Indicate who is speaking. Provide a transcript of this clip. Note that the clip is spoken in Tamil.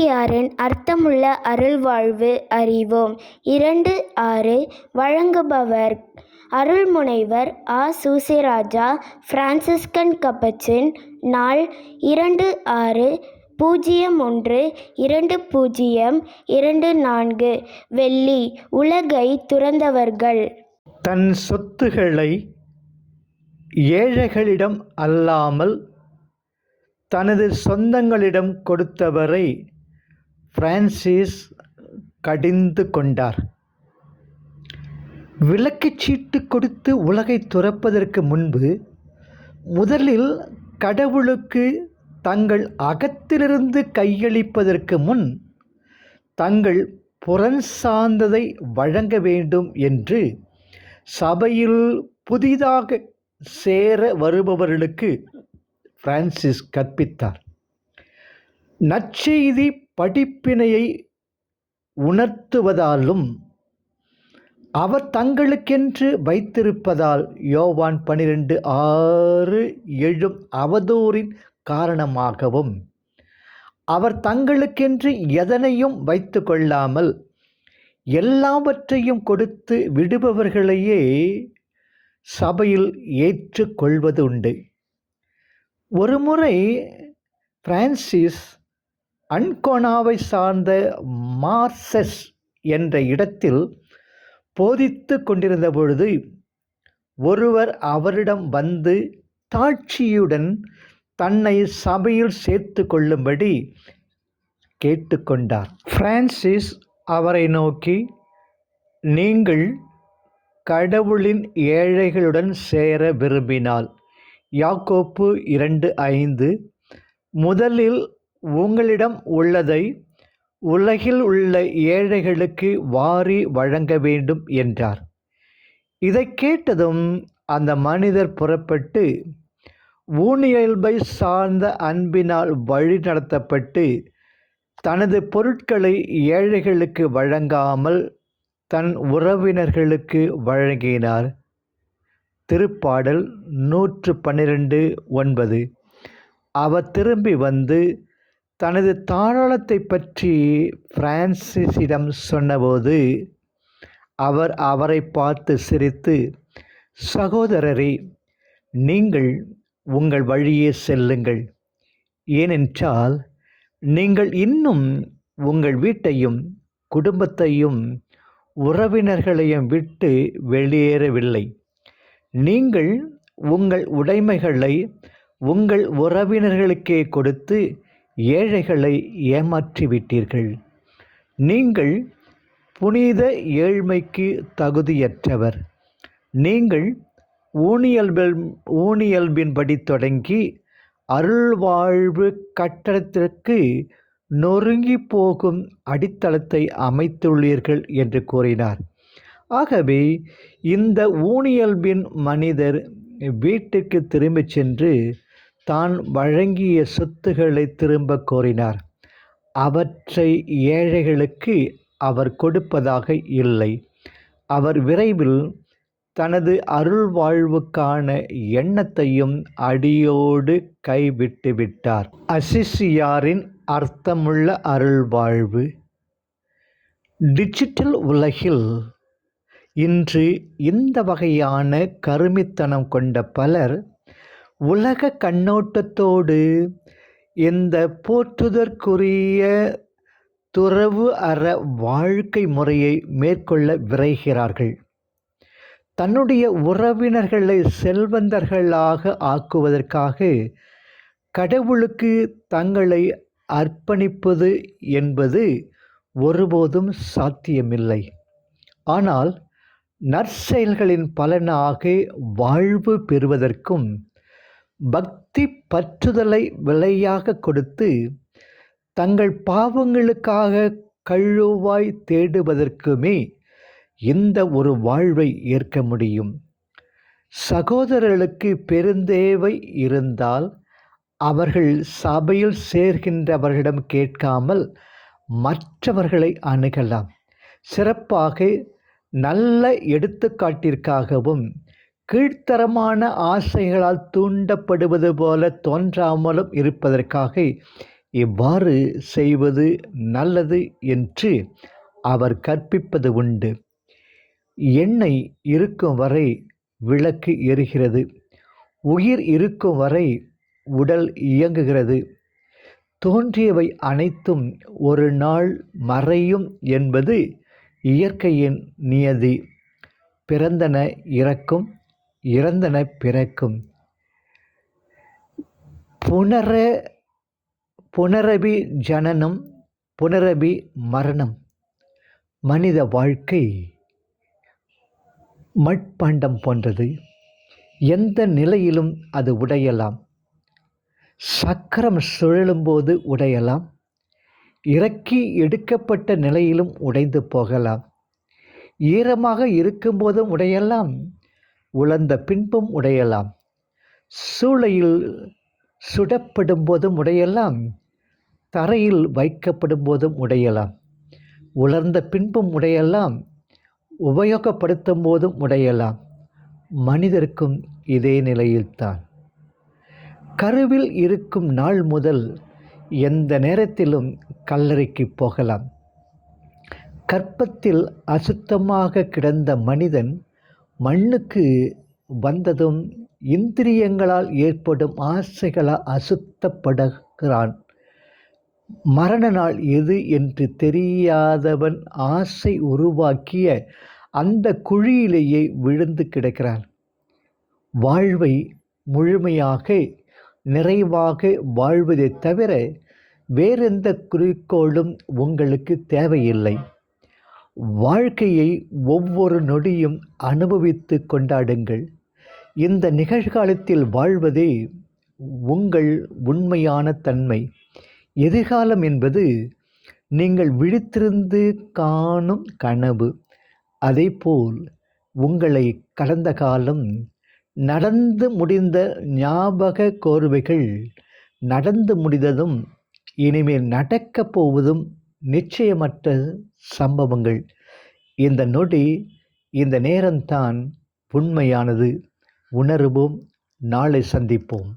Speaker 1: ஃபிரான்சியாரின் அர்த்தமுள்ள அருள்வாழ்வு அறிவோம். 2:6 வழங்குபவர் அருள்முனைவர் ஆ. சூசைராஜா, பிரான்சிஸ்கன் கப்பச்சின். நாள் 2/6/01/2024 வெள்ளி. உலகை துறந்தவர்கள்.
Speaker 2: தன் சொத்துக்களை ஏழைகளிடம் அல்லாமல் தனது சொந்தங்களிடம் கொடுத்தவரை பிரான்சிஸ் கடிந்து கொண்டார். விளக்குச்சீட்டு கொடுத்து உலகை துறப்பதற்கு முன்பு முதலில் கடவுளுக்கு தங்கள் அகத்திலிருந்து கையளிப்பதற்கு முன் தங்கள் புறஞ்சார்ந்ததை வழங்க வேண்டும் என்று சபையில் புதிதாக சேர வருபவர்களுக்கு பிரான்சிஸ் கற்பித்தார். நற்செய்தி படிப்பினையை உணர்த்துவதாலும் அவர் தங்களுக்கென்று வைத்திருப்பதால் யோவான் 12:6 எழும் அவதூறின் காரணமாகவும் அவர் தங்களுக்கென்று எதனையும் வைத்து கொள்ளாமல் எல்லாவற்றையும் கொடுத்து விடுபவர்களையே சபையில் ஏற்றுக்கொள்வது உண்டு. ஒருமுறை பிரான்சிஸ் அன்கோனாவை சார்ந்த மார்செஸ் என்ற இடத்தில் போதித்து கொண்டிருந்த பொழுது ஒருவர் அவரிடம் வந்து தாட்சியுடன் தன்னை சபையில் சேர்த்து கொள்ளும்படி கேட்டுக்கொண்டார். பிரான்சிஸ் அவரை நோக்கி, நீங்கள் கடவுளின் ஏழைகளுடன் சேர விரும்பினால் யாக்கோப்பு 2:5 முதலில் உங்களிடம் உள்ளதை உலகில் உள்ள ஏழைகளுக்கு வாரி வழங்க வேண்டும் என்றார். இதை கேட்டதும் அந்த மனிதர் புறப்பட்டு ஊனியல்பை சார்ந்த அன்பினால் வழி நடத்தப்பட்டு தனது பொருட்களை ஏழைகளுக்கு வழங்காமல் தன் உறவினர்களுக்கு வழங்கினார். திருப்பாடல் 112:9. அவர் திரும்பி வந்து தனது தாராளத்தை பற்றி பிரான்சிஸிடம் சொன்னபோது அவர் அவரை பார்த்து சிரித்து, சகோதரரே, நீங்கள் உங்கள் வழியே செல்லுங்கள். ஏனென்றால் நீங்கள் இன்னும் உங்கள் வீட்டையும் குடும்பத்தையும் உறவினர்களையும் விட்டு வெளியேறவில்லை. நீங்கள் உங்கள் உடைமைகளை உங்கள் உறவினர்களுக்கே கொடுத்து ஏழைகளை ஏமாற்றிவிட்டீர்கள். நீங்கள் புனித ஏழ்மைக்கு தகுதியற்றவர். நீங்கள் ஊனியல்பின்படி தொடங்கி அருள்வாழ்வு கட்டடத்திற்கு நொறுங்கி போகும் அடித்தளத்தை அமைத்துள்ளீர்கள் என்று கூறினார். ஆகவே இந்த ஊனியல்பின் மனிதர் வீட்டுக்கு திரும்பிச் சென்று தான் வழங்கிய சொத்துக்களை திரும்ப கோரினார். அவற்றை ஏழைகளுக்கு அவர் கொடுப்பதாக இல்லை. அவர் விரைவில் தனது அருள்வாழ்வுக்கான எண்ணத்தையும் அடியோடு கைவிட்டு விட்டார். அசிசியாரின் அர்த்தமுள்ள அருள்வாழ்வு. டிஜிட்டல் உலகில் இன்று இந்த வகையான கருமித்தனம் கொண்ட பலர் உலக கண்ணோட்டத்தோடு இந்த போற்றுதற்குரிய துறவு அற வாழ்க்கை முறையை மேற்கொள்ள விரைகிறார்கள். தன்னுடைய உறவினர்களை செல்வந்தர்களாக ஆக்குவதற்காக கடவுளுக்கு தங்களை அர்ப்பணிப்பது என்பது ஒருபோதும் சாத்தியமில்லை. ஆனால் நற்செயல்களின் பலனாக வாழ்வு பெறுவதற்கும் பக்தி பற்றுதலை விலையாக கொடுத்து தங்கள் பாவங்களுக்காக கழுவாய் தேடுவதற்குமே இந்த ஒரு வாழ்வை ஏற்க முடியும். சகோதரர்களுக்கு பெருந்தேவை இருந்தால் அவர்கள் சபையில் சேர்கின்றவர்களிடம் கேட்காமல் மற்றவர்களை அணுகலாம். சிறப்பாக நல்ல எடுத்துக்காட்டிற்காகவும் கீழ்த்தரமான ஆசைகளால் தூண்டப்படுவது போல தோன்றாமலும் இருப்பதற்காக இவ்வாறு செய்வது நல்லது என்று அவர் கற்பிப்பது உண்டு. எண்ணெய் இருக்கும் வரை விளக்கு எரிகிறது, உயிர் இருக்கும் வரை உடல் இயங்குகிறது. தோன்றியவை அனைத்தும் ஒரு நாள் மறையும் என்பது இயற்கையின் நியதி. பிறந்தன இறக்கும், இறந்தன பிறக்கும். புனரபி ஜனனம், புனரபி மரணம். மனித வாழ்க்கை மட்பாண்டம் போன்றது. எந்த நிலையிலும் அது உடையலாம். சக்கரம் சுழலும்போது உடையலாம், இறக்கி எடுக்கப்பட்ட நிலையிலும் உடைந்து போகலாம். ஈரமாக இருக்கும்போதும் உடையலாம், உலர்ந்த பின்பும் உடையலாம். சூளையில் சுடப்படும் போதும் உடையலாம், தரையில் வைக்கப்படும் போதும் உடையலாம். உலர்ந்த பின்பும் உடையலாம், உபயோகப்படுத்தும் போதும் உடையலாம். மனிதருக்கும் இதே நிலையில்தான். கருவில் இருக்கும் நாள் முதல் எந்த நேரத்திலும் கல்லறைக்கு போகலாம். கர்ப்பத்தில் அசுத்தமாக கிடந்த மனிதன் மண்ணுக்கு வந்ததும் இந்திரியங்களால் ஏற்படும் ஆசைகளால் அசுத்தப்படுகிறான். மரண நாள் எது என்று தெரியாதவன் ஆசை உருவாக்கிய அந்த குழியிலேயே விழுந்து கிடக்கிறான். வாழ்வை முழுமையாக நிறைவாக வாழ்வதை தவிர வேறெந்த குறிக்கோளும் உங்களுக்கு தேவையில்லை. வாழ்க்கையை ஒவ்வொரு நொடியும் அனுபவித்து கொண்டாடுங்கள். இந்த நிகழ்காலத்தில் வாழ்வதே உங்கள் உண்மையான தன்மை. எதிர்காலம் என்பது நீங்கள் விழித்திருந்து காணும் கனவு. அதேபோல் உங்களை கடந்த காலம், நடந்து முடிந்த ஞாபக கோர்வைகள், நடந்து முடிந்ததும் இனிமேல் நடக்கப் போவதும் நிச்சயமற்ற சம்பவங்கள். இந்த நொடி, இந்த நேரம்தான் உண்மையானது. உணர்வோம். நாளை சந்திப்போம்.